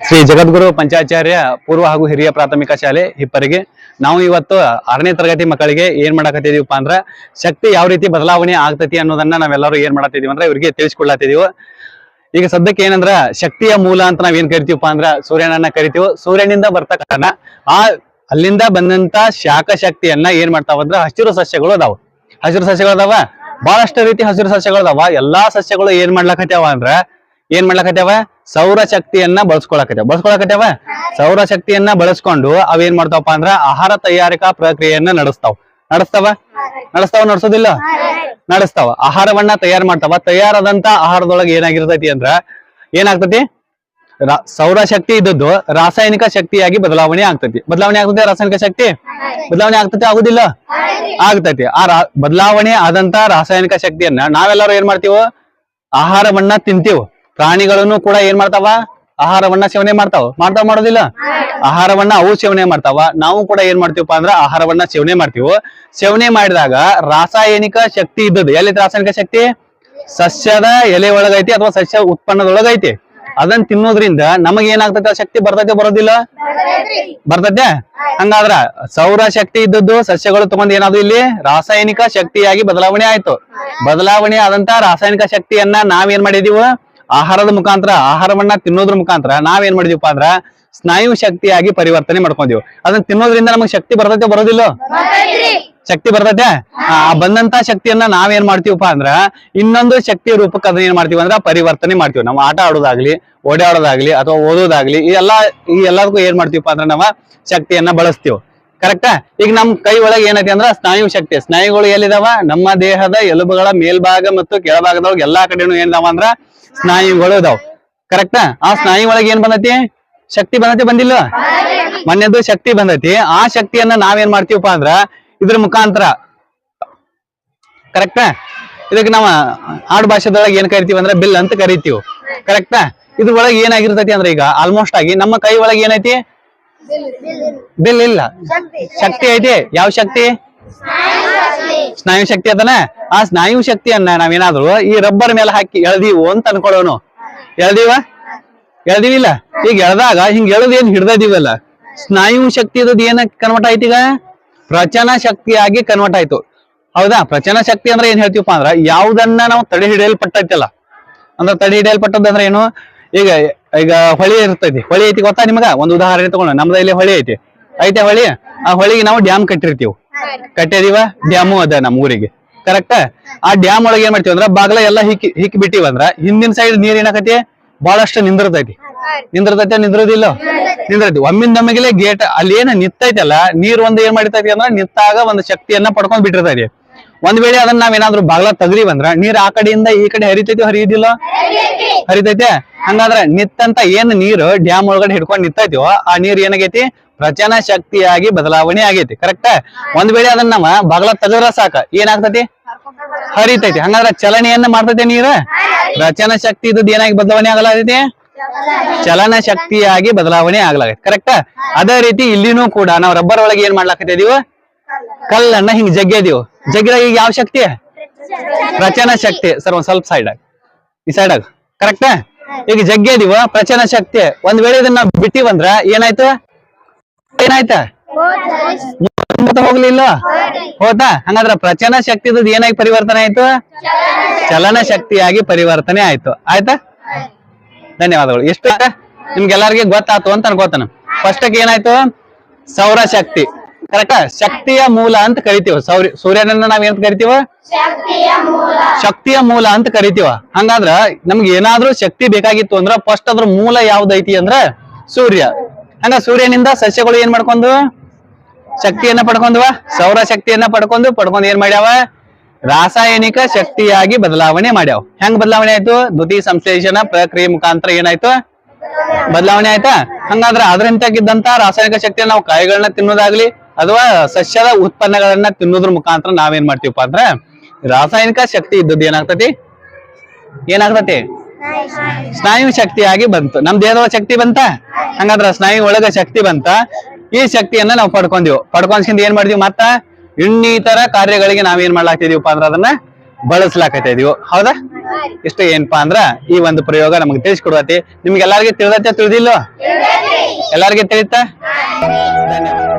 ಶ್ರೀ ಜಗದ್ಗುರು ಪಂಚಾಚಾರ್ಯ ಪೂರ್ವ ಹಾಗೂ ಹಿರಿಯ ಪ್ರಾಥಮಿಕ ಶಾಲೆ ಹಿಪ್ಪರಿಗೆ ನಾವು ಇವತ್ತು 6ನೇ ತರಗತಿ ಮಕ್ಕಳಿಗೆ ಏನ್ ಮಾಡಕತ್ತಿದೀವಪ್ಪ ಅಂದ್ರ ಶಕ್ತಿ ಯಾವ ರೀತಿ ಬದಲಾವಣೆ ಆಗ್ತತಿ ಅನ್ನೋದನ್ನ ನಾವೆಲ್ಲರೂ ಏನ್ ಮಾಡತ್ತಿದೀವಿ ಅಂದ್ರೆ ಇವ್ರಿಗೆ ತಿಳಿಸ್ಕೊಡ್ಲಾತಿದೀವಿ. ಈಗ ಸದ್ಯಕ್ಕೆ ಏನಂದ್ರ ಶಕ್ತಿಯ ಮೂಲ ಅಂತ ನಾವೇನ್ ಕರಿತೀವಪ್ಪ ಅಂದ್ರ ಸೂರ್ಯನನ್ನ ಕರಿತೀವಿ. ಸೂರ್ಯನಿಂದ ಬರ್ತಕ್ಕಂಥ ಅಲ್ಲಿಂದ ಬಂದಂತ ಶಾಖ ಶಕ್ತಿಯನ್ನ ಏನ್ ಮಾಡ್ತಾವಂದ್ರ ಹಸಿರು ಸಸ್ಯಗಳು ಅದಾವ. ಹಸಿರು ಸಸ್ಯಗಳು ಅದಾವ, ಬಹಳಷ್ಟು ರೀತಿ ಹಸಿರು ಸಸ್ಯಗಳು ಅದಾವ. ಎಲ್ಲಾ ಸಸ್ಯಗಳು ಏನ್ ಮಾಡ್ಲಕತ್ಯಾವ ಅಂದ್ರ ಸೌರ ಶಕ್ತಿಯನ್ನ ಬಳಸ್ಕೊಳಕತ್ಯಾವ. ಸೌರ ಶಕ್ತಿಯನ್ನ ಬಳಸ್ಕೊಂಡು ಅವೇನ್ ಮಾಡ್ತಾವಪ್ಪ ಅಂದ್ರ ಆಹಾರ ತಯಾರಿಕಾ ಪ್ರಕ್ರಿಯೆಯನ್ನ ನಡೆಸೋದಿಲ್ಲ ನಡೆಸ್ತಾವ. ಆಹಾರವನ್ನ ತಯಾರು ಮಾಡ್ತಾವ. ತಯಾರಾದಂತ ಆಹಾರದೊಳಗೆ ಏನಾಗಿರ್ತೈತಿ ಅಂದ್ರ ಏನಾಗ್ತತಿ, ಸೌರ ಶಕ್ತಿ ಇದ್ದದ್ದು ರಾಸಾಯನಿಕ ಶಕ್ತಿಯಾಗಿ ಬದಲಾವಣೆ ಆಗ್ತತಿ. ರಾಸಾಯನಿಕ ಶಕ್ತಿ ಬದಲಾವಣೆ ಆಗ್ತತಿ, ಆಗುದಿಲ್ಲ? ಆಗ್ತತಿ. ಬದಲಾವಣೆ ಆದಂತ ರಾಸಾಯನಿಕ ಶಕ್ತಿಯನ್ನ ನಾವೆಲ್ಲರೂ ಏನ್ ಮಾಡ್ತೀವಿ, ಆಹಾರವನ್ನ ತಿಂತೀವಿ. ಪ್ರಾಣಿಗಳನ್ನು ಕೂಡ ಏನ್ ಮಾಡ್ತಾವ, ಆಹಾರವನ್ನ ಸೇವನೆ ಮಾಡೋದಿಲ್ಲ? ಆಹಾರವನ್ನ ಅವು ಸೇವನೆ ಮಾಡ್ತಾವ. ನಾವು ಕೂಡ ಏನ್ ಮಾಡ್ತೀವಪ್ಪ ಅಂದ್ರ ಆಹಾರವನ್ನ ಸೇವನೆ ಮಾಡ್ತೀವಿ. ಸೇವನೆ ಮಾಡಿದಾಗ ರಾಸಾಯನಿಕ ಶಕ್ತಿ ಇದ್ದದ್ದು ಎಲ್ಲಿ? ರಾಸಾಯನಿಕ ಶಕ್ತಿ ಸಸ್ಯದ ಎಲೆ ಒಳಗೈತಿ ಅಥವಾ ಸಸ್ಯ ಉತ್ಪನ್ನದೊಳಗೈತಿ. ಅದನ್ನ ತಿನ್ನೋದ್ರಿಂದ ನಮಗೆ ಏನಾಗ್ತೈತೆ, ಶಕ್ತಿ ಬರ್ತೈತೆ ಬರೋದಿಲ್ಲ? ಬರ್ತೈತೆ. ಹಂಗಾದ್ರ ಸೌರ ಶಕ್ತಿ ಇದ್ದದ್ದು ಸಸ್ಯಗಳು ತಗೊಂಡ್ ಏನಾದ್ರು ಇಲ್ಲಿ ರಾಸಾಯನಿಕ ಶಕ್ತಿಯಾಗಿ ಬದಲಾವಣೆ ಆಯ್ತು. ಬದಲಾವಣೆ ಆದಂತ ರಾಸಾಯನಿಕ ಶಕ್ತಿಯನ್ನ ನಾವೇನ್ ಮಾಡಿದೀವಿ, ಆಹಾರದ ಮುಖಾಂತರ, ಆಹಾರವನ್ನ ತಿನ್ನೋದ್ರ ಮುಖಾಂತರ ನಾವೇನ್ ಮಾಡಿದೀವಪ್ಪ ಅಂದ್ರ ಸ್ನಾಯು ಶಕ್ತಿಯಾಗಿ ಪರಿವರ್ತನೆ ಮಾಡ್ಕೊಂಡೀವಿ. ಅದನ್ನ ತಿನ್ನೋದ್ರಿಂದ ನಮಗ್ ಶಕ್ತಿ ಬರ್ತೈತೆ ಬರೋದಿಲ್ಲ? ಶಕ್ತಿ ಬರ್ತೈತೆ. ಬಂದಂತ ಶಕ್ತಿಯನ್ನ ನಾವೇನ್ ಮಾಡ್ತೀವಪ್ಪ ಅಂದ್ರ ಇನ್ನೊಂದು ಶಕ್ತಿ ರೂಪಕ್ಕೆ ಅದನ್ನ ಏನ್ ಮಾಡ್ತೀವಿ ಅಂದ್ರ ಪರಿವರ್ತನೆ ಮಾಡ್ತೀವಿ. ನಾವು ಆಟ ಆಡೋದಾಗ್ಲಿ, ಓಡಾಡೋದಾಗ್ಲಿ ಅಥವಾ ಓದೋದಾಗ್ಲಿ ಈ ಎಲ್ಲದಕ್ಕೂ ಏನ್ ಮಾಡ್ತೀವಪ್ಪ ಅಂದ್ರ ನಾವ ಶಕ್ತಿಯನ್ನ ಬಳಸ್ತೀವಿ. ಕರೆಕ್ಟಾ? ಈಗ ನಮ್ ಕೈ ಒಳಗೆ ಏನೈತಿ ಅಂದ್ರ ಸ್ನಾಯು ಶಕ್ತಿ. ಸ್ನಾಯುಗಳು ಎಲ್ಲಿದಾವ? ನಮ್ಮ ದೇಹದ ಎಲುಬುಗಳ ಮೇಲ್ಭಾಗ ಮತ್ತು ಕೆಳಭಾಗದೊಳಗೆ ಎಲ್ಲಾ ಕಡೆನೂ ಏನಿದಾವ ಅಂದ್ರ ಸ್ನಾಯುಗಳು ಇದಾವ್. ಕರೆಕ್ಟಾ? ಆ ಸ್ನಾಯು ಒಳಗೆ ಏನ್ ಬಂದೈತಿ? ಶಕ್ತಿ ಬಂದೈತಿ, ಬಂದಿಲ್ಲ? ಮೊನ್ನೆದು ಶಕ್ತಿ ಬಂದೈತಿ. ಆ ಶಕ್ತಿಯನ್ನ ನಾವೇನ್ ಮಾಡ್ತೀವಪ್ಪ ಅಂದ್ರ ಇದ್ರ ಮುಖಾಂತರ, ಕರೆಕ್ಟಾ? ಇದಕ್ಕೆ ನಾವ ಆಡು ಭಾಷೆದೊಳಗೆ ಏನ್ ಕರಿತೀವಿ ಅಂದ್ರೆ ಬಿಲ್ ಅಂತ ಕರಿತೀವಿ. ಕರೆಕ್ಟಾ? ಇದ್ರ ಒಳಗೆ ಏನಾಗಿರ್ತೈತಿ ಅಂದ್ರೆ ಈಗ ಆಲ್ಮೋಸ್ಟ್ ಆಗಿ ನಮ್ಮ ಕೈ ಒಳಗೆ ಏನೈತಿ? ಬಿಲ್ ಇಲ್ಲ, ಶಕ್ತಿ ಐತಿ. ಯಾವ ಶಕ್ತಿ? ಸ್ನಾಯು ಶಕ್ತಿ ಅದನ್ನ. ಆ ಸ್ನಾಯು ಶಕ್ತಿಯನ್ನ ನಾವೇನಾದ್ರು ಈ ರಬ್ಬರ್ ಮೇಲೆ ಹಾಕಿ ಎಳ್ದೀವು ಅಂತ ಅನ್ಕೊಳ್ಳೋನು. ಎಳ್ದಿವಿಲ್ಲ? ಈಗ ಎಳ್ದಾಗ ಹಿಂಗ್ ಎಳ್ದ ಏನ್ ಹಿಡ್ದಿವಲ್ಲ, ಸ್ನಾಯು ಶಕ್ತಿ ಇದ್ ಏನ ಕನ್ವರ್ಟ್ ಆಯ್ತು? ಈಗ ಪ್ರಚನ ಶಕ್ತಿಯಾಗಿ ಕನ್ವರ್ಟ್ ಆಯ್ತು. ಹೌದಾ? ಪ್ರಚನ ಶಕ್ತಿ ಅಂದ್ರೆ ಏನ್ ಹೇಳ್ತೀವಪ್ಪ ಅಂದ್ರ ಯಾವ್ದನ್ನ ನಾವು ತಡೆ ಹಿಡಿಯಲ್ಪಟ್ಟೈತಲ್ಲ, ಅಂದ್ರೆ ತಡೆ ಹಿಡಿಯಲ್ಪಟ್ಟದಂದ್ರೆ ಏನು? ಈಗ ಹೊಳಿ ಇರ್ತೈತಿ. ಹೊಳಿ ಐತಿ, ಗೊತ್ತಾ ನಿಮಗ? ಒಂದು ಉದಾಹರಣೆ ತಗೊಂಡ, ನಮ್ದ ಇಲ್ಲಿ ಹೊಳಿ ಐತಿ ಹೊಳಿ. ಆ ಹೊಳಿಗೆ ನಾವು ಡ್ಯಾಮ್ ಕಟ್ಟಿದೀವ. ಡ್ಯಾಮು ಅದ ನಮ್ಮ ಊರಿಗೆ. ಕರೆಕ್ಟ್? ಆ ಡ್ಯಾಮ್ ಒಳಗೆ ಏನ್ ಮಾಡ್ತೀವಿ ಅಂದ್ರ ಬಾಗ್ಲ ಎಲ್ಲಾ ಹಿಕ್ಕಿ ಬಿಟ್ಟಿವಂದ್ರ ಹಿಂದಿನ ಸೈಡ್ ನೀರ್ ಏನಾಕತಿ ಬಹಳಷ್ಟು ನಿಂದಿರ್ತೈತಿ. ನಿಂದಿರೋದಿಲ್ಲ? ನಿಂದಿರ್ತೈತಿ. ಒಮ್ಮಿಂದೊಮ್ಮೆಗೆ ಗೇಟ್ ಅಲ್ಲಿ ಏನ ನಿತ್ತೈತಲ್ಲ ನೀರ್ ಒಂದು ಏನ್ ಮಾಡಿರ್ತೈತಿ ಅಂದ್ರ ನಿತ್ತಾಗ ಒಂದು ಶಕ್ತಿಯನ್ನ ಪಡ್ಕೊಂಡ್ ಬಿಟ್ಟಿರ್ತೈತಿ. ಒಂದ್ ವೇಳೆ ಅದನ್ನ ನಾವೇನಾದ್ರು ಬಾಗ್ಲ ತೆಗ್ದಿವಂದ್ರ ನೀರ್ ಆ ಕಡೆಯಿಂದ ಈ ಕಡೆ ಹರಿತೈತಿ, ಹರಿಯುದಿಲ್ಲ? ಹರಿತೈತೆ. ಹಂಗಾದ್ರ ನಿತ್ತಂತ ಏನ್ ನೀರು ಡ್ಯಾಮ್ ಒಳಗಡೆ ಹಿಡ್ಕೊಂಡ್ ನಿತ್ತೈತಿವೋ ಆ ನೀರ್ ಏನಾಗೈತಿ? ಪ್ರಚನ ಶಕ್ತಿಯಾಗಿ ಬದಲಾವಣೆ ಆಗೈತಿ. ಕರೆಕ್ಟ್? ಒಂದ್ ವೇಳೆ ಅದನ್ನ ನಾವ ಬಾಗ್ಲ ತೆಗದ್ರ ಸಾಕ ಏನಾಗ್ತೈತಿ? ಹರಿತೈತಿ. ಹಂಗಾದ್ರ ಚಲನೆಯನ್ನ ಮಾಡ್ತೈತೆ ನೀರು. ಪ್ರಚನ ಶಕ್ತಿ ಇದ್ದದ್ದು ಏನಾಗಿ ಬದಲಾವಣೆ ಆಗಲಾಗೈತಿ? ಚಲನ ಶಕ್ತಿಯಾಗಿ ಬದಲಾವಣೆ ಆಗ್ಲಾಗೈತಿ. ಕರೆಕ್ಟ್? ಅದೇ ರೀತಿ ಇಲ್ಲಿನೂ ಕೂಡ ನಾವು ರಬ್ಬರ್ ಒಳಗೆ ಏನ್ ಮಾಡ್ಲಾಕತ್ತಿದೀವ? ಕಲ್ಲನ್ನ ಹಿಂಗ್ ಜಗ್ಗಿದೀವಿ. ಜಗ್ಗಿದಾಗ ಈಗ ಯಾವ ಶಕ್ತಿ? ಪ್ರಚನ ಶಕ್ತಿ. ಸರ್ ಒಂದ್ ಸ್ವಲ್ಪ ಈ ಸೈಡ್ ಆಗ. ಕರೆಕ್ಟ್? ಈಗ ಜಗ್ಗಿದೀವ, ಪ್ರಚನ ಶಕ್ತಿ. ಒಂದ್ ವೇಳೆ ಇದನ್ನ ಬಿಟ್ಟಿವಂದ್ರ ಏನಾಯ್ತ? ಹೋಗ್ಲಿಲ್ಲ? ಹೋತಾ? ಹಂಗಾದ್ರ ಪ್ರಚನ ಶಕ್ತಿ ಏನಾಗಿ ಪರಿವರ್ತನೆ ಆಯ್ತು? ಚಲನ ಶಕ್ತಿಯಾಗಿ ಪರಿವರ್ತನೆ ಆಯ್ತು. ಆಯ್ತಾ? ಧನ್ಯವಾದಗಳು. ಎಷ್ಟು ನಿಮ್ಗೆಲ್ಲರಿಗೆ ಗೊತ್ತಾಯ್ತು ಅಂತ ಅನ್ಕೋತಾನ. ಫಸ್ಟ್ ಏನಾಯ್ತು? ಸೌರ ಶಕ್ತಿ. ಕರೆಕ್ಟ್? ಶಕ್ತಿಯ ಮೂಲ ಅಂತ ಕರಿತೀವ. ಸೂರ್ಯನನ್ನ ನಾವ್ ಏನ್ ಕರಿತೀವ? ಶಕ್ತಿಯ ಮೂಲ ಅಂತ ಕರಿತೀವ. ಹಂಗಾದ್ರ ನಮ್ಗೆ ಏನಾದ್ರೂ ಶಕ್ತಿ ಬೇಕಾಗಿತ್ತು ಅಂದ್ರ ಫಸ್ಟ್ ಅದ್ರ ಮೂಲ ಯಾವ್ದೈತಿ ಅಂದ್ರ ಸೂರ್ಯ. ಹಂಗ ಸೂರ್ಯನಿಂದ ಸಸ್ಯಗಳು ಏನ್ ಮಾಡ್ಕೊಂಡು ಶಕ್ತಿಯನ್ನ ಪಡ್ಕೊಂಡ್ವ? ಸೌರ ಶಕ್ತಿಯನ್ನ ಪಡ್ಕೊಂಡು ಏನ್ ಮಾಡ್ಯಾವ? ರಾಸಾಯನಿಕ ಶಕ್ತಿಯಾಗಿ ಬದಲಾವಣೆ ಮಾಡ್ಯಾವ. ಹೆಂಗ್ ಬದಲಾವಣೆ ಆಯ್ತು? ದ್ಯುತಿ ಸಂಶ್ಲೇಷಣ ಪ್ರಕ್ರಿಯೆ ಮುಖಾಂತರ ಏನಾಯ್ತು? ಬದಲಾವಣೆ ಆಯ್ತಾ? ಹಂಗಾದ್ರ ಅದ್ರಿಂದಾಗಿದ್ದಂತ ರಾಸಾಯನಿಕ ಶಕ್ತಿಯನ್ನ ನಾವು ಕಾಯಿಗಳನ್ನ ತಿನ್ನೋದಾಗ್ಲಿ ಅಥವಾ ಸಸ್ಯದ ಉತ್ಪನ್ನಗಳನ್ನ ತಿನ್ನೋದ್ರ ಮುಖಾಂತರ ನಾವೇನ್ ಮಾಡ್ತೀವಪ್ಪ ಅಂದ್ರ ರಾಸಾಯನಿಕ ಶಕ್ತಿ ಇದ್ದದ್ದು ಏನಾಗ್ತತಿ? ಸ್ನಾಯು ಶಕ್ತಿಯಾಗಿ ಬಂತು. ನಮ್ ದೇಹದ ಶಕ್ತಿ ಬಂತ. ಹಂಗಾದ್ರ ಸ್ನಾಯು ಒಳಗ ಶಕ್ತಿ ಬಂತ. ಈ ಶಕ್ತಿಯನ್ನ ನಾವು ಪಡ್ಕೊಂಡ್ ಏನ್ ಮಾಡಿದೀವಿ? ಮತ್ತ ಇನ್ನಿತರ ಕಾರ್ಯಗಳಿಗೆ ನಾವೇನ್ ಮಾಡ್ಲಾಗ್ತಿದೀವಪ್ಪ ಅಂದ್ರ ಅದನ್ನ ಬಳಸ್ಲಾಕತ್ತಾ ಇದೀವಿ. ಹೌದಾ? ಇಷ್ಟ ಏನಪ್ಪಾ ಅಂದ್ರ ಈ ಒಂದು ಪ್ರಯೋಗ ನಮಗೆ ತಿಳಿಸ್ಕೊಡತಿ. ನಿಮ್ಗೆ ಎಲ್ಲಾರ್ಗೆ ತಿಳಿದತ್ತೆ ತಿಳಿದಿಲ್ಲ? ಎಲ್ಲಾರ್ಗೆ ತಿಳಿತಾ? ಧನ್ಯವಾದ.